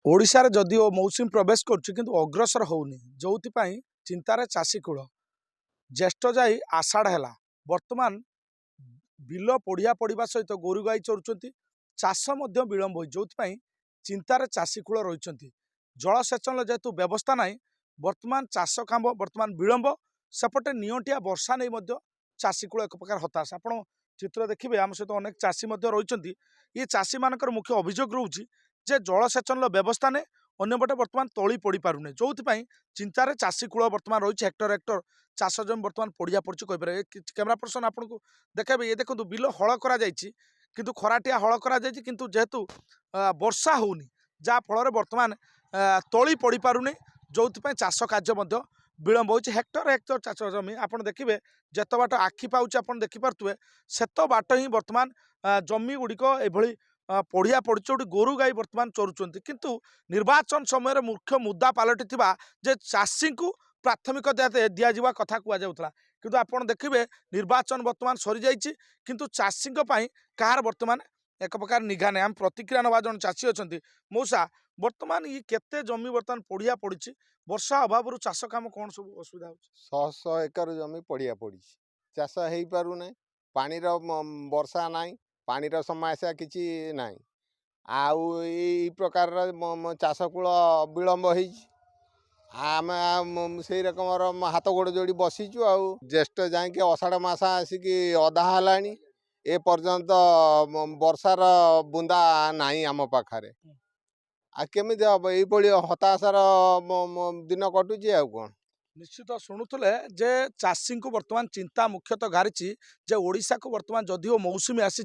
ओडिशा रे जदिओ मौसुमी प्रवेश करुच्ची किंतु अग्रसर होउनी जोउथिपाई चिंतार चाषी कूल ज्येष्ठ जाई आषाढ़ है वर्तमान बिल पड़िया पड़ा सहित गोरु गाई चरुंच चाष विलंब हो जो चिंतार चाषी कूल रही जलसेचन जेहेतु व्यवस्था ना वर्तमान चाष काम वर्तमान विलंब सेपटे नियंटिया वर्षा नहीं चाषी कूल एक प्रकार हताश आपण चित्र देखिए आम सहित अनेक चाषी रही ये चाषी मान मुख्य अभियोग रोचे जे जलसेचन व्यवस्था ने अंपटे बर्तमान तली पड़ पारे जो चिंतार चाषी कूल बर्तमान रही हेक्टर हेक्टर चाष जमी बर्तमान पड़िया पड़ी कहीपर कैमेरा पर्सन आपको देखे ये देखो बिल हल किंतु खराटिया हल किंतु जेहेतु वर्षा होनी जहाँफल बर्तमान तली पड़ पारे जो चाष कार्य विलंब हो हेक्टर हेक्टर चाष जमी आप देखिए जिते बाट आखि पाँच आप देखिपे सेत बाट ही बर्तमान जमी गुड़िक एभली पड़िया पड़ी गोटे गोरु गाई बर्तमान चरुंच किंतु निर्वाचन समय मुख्य मुद्दा पलटि जे चाषी को प्राथमिकता दिजा कथा कहला किंतु आपड़ देखिए निर्वाचन बर्तमान सरी जाइए किंतु चाषी कहार बर्तमान एक प्रकार निघा नहीं आम प्रतिक्रिया नवा जन चाषी अच्छा मौसा बर्तमान ये केते जमी बर्तमान पड़िया पड़ी वर्षा अभाव चाष काम कौन सब असुविधा हो 100 एकर जमी पड़िया पड़ी चाष हो पार ना पानी वर्षा ना पानी समस्या किसी ना आउ प्रकार चाष कूल विलंब आम से रकम हाथ गोड़ जोड़ी बसीचु आ ज्येष्ठ जाकि अषाढ़ मस आसिक अधा है ए पर्यंत वर्षार बुंदा नहीं आम पाखे आमि हम ये हताशार दिन कटुची आ कौन निश्चित शुणुले जे चाषी को बर्तमान चिंता मुख्यतः घारी जे ओडिशा को बर्तमान जदिओ मौसुमी आसी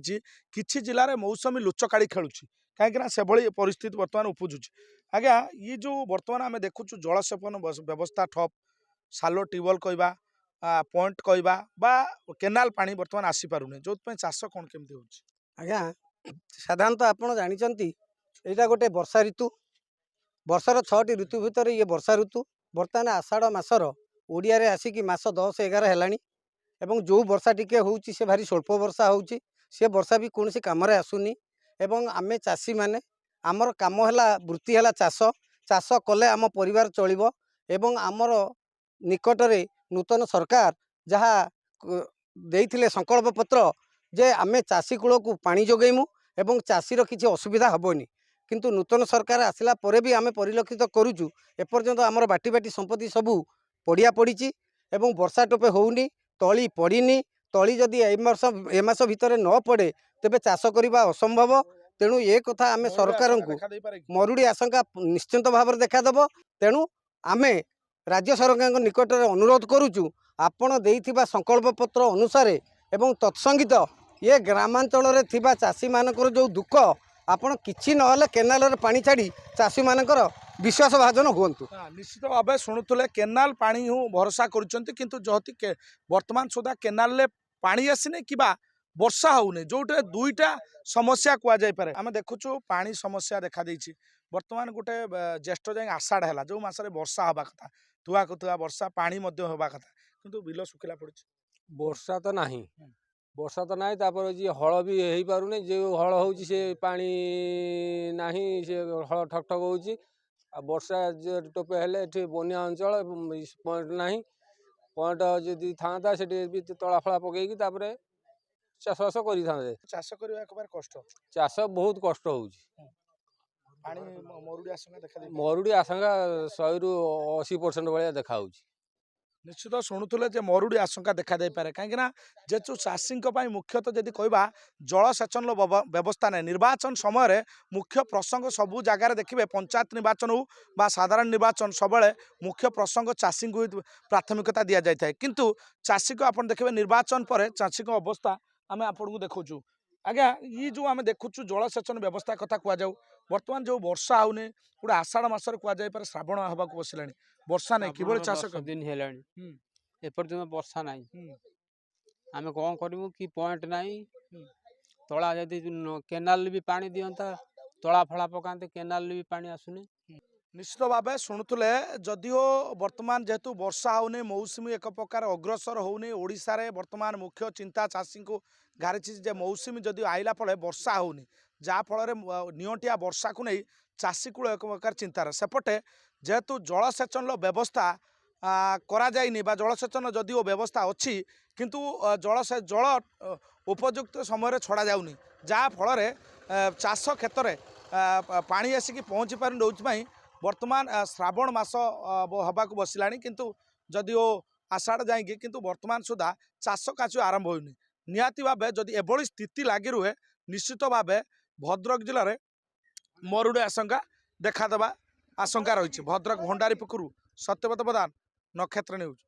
किछि जिले में मौसुमी लुचकाड़ी खेलुची कहीं से परिस्थिति बर्तमान उपजुची आज्ञा ये जो बर्तमान आम देखु जलसेपन व्यवस्था ठप सालो ट्यूबवेल कहवा पॉइंट कहवा बा केनाल पानी बर्तमान आसी पारुने जो चाष कौन केमती हो आज्ञा साधारणतः आपड़ जानते यहाँ गोटे वर्षा ऋतु वर्षार 6टी ऋतु भितर ये वर्षा ऋतु बर्तमान आषाढ़ मासर ओडिया रे आसिक मास 10-11 है जो वर्षा टिके होउची से भारी स्वल्प वर्षा होउची से वर्षा भी कौन काम आसुनी एवं आमे चाषी माने आमर काम है वृत्ति है चाष चाष कले आम परिवार चलिबो एवं आमर निकटरे नूतन सरकार जहाँ देइथिले संकल्प पत्र जे आमे चाषी कूल को पानी जोगेमु एवं चाषीर किसी असुविधा हेबनी किंतु नूतन सरकार आसला परे भी आमे परिलक्षित करूचु एपर्यंत आमर बाटी बाटी संपत्ति सबू पड़िया पड़ी एवं वर्षा टोपे होउनी तली पड़ीनी तली जदि ए मास भितर न पड़े तेबे चाष करबा असंभव तेणु ये कथा आमे सरकार को मरुड़ी आशंका निश्चिंत भाव देखादेव तेणु आमे राज्य सरकार निकट में अनुरोध करुचु आपण देइथिबा संकल्प पत्र अनुसार एवं तत्संगित ये ग्रामांचल रे थिबा चाषी मानकर जो दुख आपण किछि नहले केनाल रे पानी छाड़ी चाषी मानकर विश्वास भाजन हुंतु निश्चित भाव शुणुले केनाल पानी हूँ भरोसा करुँच किंतु जति वर्तमान सुधा केनाल रे पानी आसीने कि वर्षा होने जोटे दुईटा समस्या कहुपे आम देखुचु पानी समस्या देखा देछि वर्तमान गोटे ज्येष्ठ जाए आषाढ़ है जो मसरे वर्षा हवा कथा तुआ कुआ वर्षा पानी हवा कथा किंतु बिल सुखिला पड़ी वर्षा तो नहीं वर्षा तो नहीं तापर जी हल भी हो पारे जो हल हो पानी नहीं से हल ठक ठक हो वर्षा टोपे हेले बनिया अंचल पॉइंट नहीं पॉइंट जदि था से तला फला पकईकि चाष बास कर चाष कर कष्ट चाष बहुत कष्ट हो मरुड़ी आशंका 100 ରୁ 80% भाया देखा निश्चित शुणुले जे मरुड़ी आशंका देखा दे पारे कहीं जेचु चाषी मुख्यतः जदि कहवा जलसेचन व्यवस्था नहीं निर्वाचन समय मुख्य प्रसंग सबू जगार देखिए पंचायत निर्वाचन हो बा साधारण निर्वाचन सब मुख्य प्रसंग चाषी को प्राथमिकता दि जाए किंतु चाषी को आप देखिए निर्वाचन पर चाषी अवस्था आम आपको देखु आज्ञा ये जो आम देखुचु जलसेचन व्यवस्था कथा कहु बर्तमान जो वर्षा होने गोटे आषाढ़ मसर कहुपर श्रावण हवा बसला वर्षा नहीं कि चाष दिन है एपर्यंत वर्षा नहीं आम कौन करूँ कि पॉइंट नहीं तला जदि केनाल भी पानी दिंता तला फला पकाते केनाल भी पानी आसुनी निश्चित भाव शुणुले जदिओ बर्तमान जेहेतु वर्षा होने मौसुमी एक प्रकार अग्रसर होने ओडिशा रे बर्तमान मुख्य चिंता चाषी को घारी जे मौसुमी जदि आइला फल वर्षा होनी जहाँफल नियंटिया वर्षा को नहीं ଚାଷୀକୂଳ ଏକ ପ୍ରକାର ଚିନ୍ତାରେ ସେପଟେ ଯେହେତୁ ଜଳସେଚନର ବ୍ୟବସ୍ଥା କରାଯାଇନି ବା ଜଳସେଚନ ଯଦିଓ ବ୍ୟବସ୍ଥା ଅଛି କିନ୍ତୁ ଜଳ ଉପଯୁକ୍ତ ସମୟରେ ଛଡ଼ାଯାଉନି ଯାହାଫଳରେ ଚାଷ କ୍ଷେତ୍ରରେ ପାଣି ଆସିକି ପହଞ୍ଚି ପାରୁନି ଯେଉଁଥିପାଇଁ ବର୍ତ୍ତମାନ ଶ୍ରାବଣ ମାସ ହେବାକୁ ବସିଲାଣି କିନ୍ତୁ ଯଦିଓ ଆଷାଢ଼ ଯାଇକି କିନ୍ତୁ ବର୍ତ୍ତମାନ ସୁଦ୍ଧା ଚାଷ କାର୍ଯ୍ୟ ଆରମ୍ଭ ହୋଇନି। ନିହାତି ଭାବେ ଯଦି ଏଭଳି ସ୍ଥିତି ଲାଗି ରୁହେ ନିଶ୍ଚିତ ଭାବେ ଭଦ୍ରକ ଜିଲ୍ଲାରେ ମରୁଡ଼ି ଆଶଙ୍କା ଦେଖାଦେବା ଆଶଙ୍କା ରହିଛି। ଭଦ୍ରକ ଭଣ୍ଡାରିପୋଖରୀରୁ ସତ୍ୟବ୍ରତ ପ୍ରଧାନ, ନକ୍ଷତ୍ର ନ୍ୟୁଜ୍।